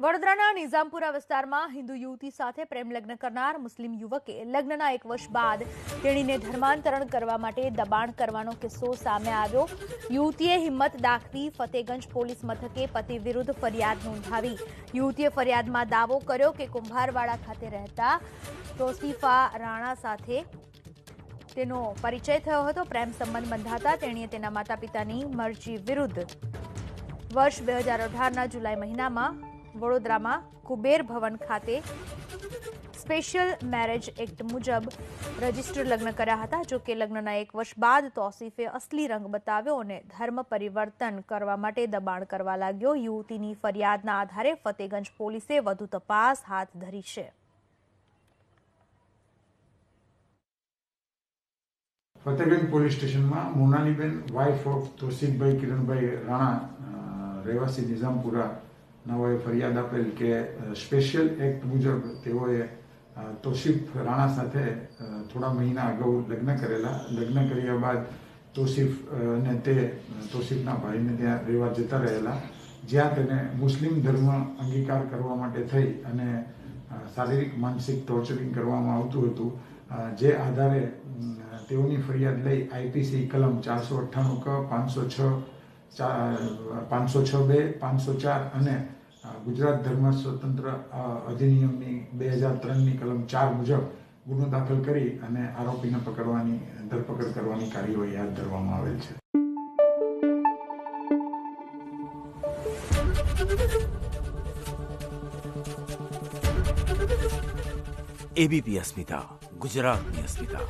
વડોદરાના નિઝામપુરા વિસ્તારમાં હિન્દુ યુવતી સાથે પ્રેમ લગ્ન કરનાર મુસ્લિમ યુવકે લગ્નના 1 વર્ષ બાદ તેણીને ધર્માંતરણ કરવા માટે દબાણ કરવાનો કિસ્સો સામે આવ્યો। યુવતીએ હિંમત દાખવી ફતેગંજ પોલીસ મથકે પતિ વિરુદ્ધ ફરિયાદ નોંધાવી। યુવતીએ ફરિયાદમાં દાવો કર્યો કે કુંભારવાડા ખાતે રહેતા તોસીફા રાણા સાથે તેનો પરિચય થયો હતો। પ્રેમ સંબંધ બંધાતા તેણીએ તેના માતા પિતાની મરજી વિરુદ્ધ વર્ષ 2018ના જુલાઈ મહિનામાં વડોદરામાં કુબેર ભવન ખાતે સ્પેશિયલ મેરેજ એક્ટ મુજબ રજીસ્ટર્ડ લગ્ન કર્યા હતા। જો કે લગ્નના 1 વર્ષ બાદ તોસીફે અસલી રંગ બતાવ્યો અને ધર્મ પરિવર્તન કરવા માટે દબાણ કરવા લાગ્યો। યુવતીની ફરિયાદના આધારે ફતેગંજ પોલીસે વધુ તપાસ હાથ ધરી છે। ફતેગંજ પોલીસ સ્ટેશનમાં મોનાલીબેન વાઇફ ઓફ તોસીફભાઈ કિરણભાઈ રાણા રહેવાસી નિઝામપુરા નવાએ ફરિયાદ આપેલ કે સ્પેશિયલ એક્ટ મુજબ તેઓએ તોસીફ રાણા સાથે થોડા મહિના અગાઉ લગ્ન કરેલા। લગ્ન કર્યા બાદ તોસીફ અને તે તોસીફના ભાઈને ત્યાં રહેવા જતા રહેલા, જ્યાં તેને મુસ્લિમ ધર્મ અંગીકાર કરવા માટે થઈ અને શારીરિક માનસિક ટોર્ચરિંગ કરવામાં આવતું હતું। જે આધારે તેઓની ફરિયાદ લઈ આઈપીસી કલમ 498 ક 506 506(2), 504 અને ગુજરાત ધર્મ સ્વતંત્ર અધિનિયમની 2003ની કલમ 4 મુજબ ગુનો દાખલ કરી અને આરોપીને ધરપકડ કરવાની કાર્યવાહી હાથ ધરવામાં આવેલ છે। એબીપી અસ્મિતા, ગુજરાતની અસ્મિતા।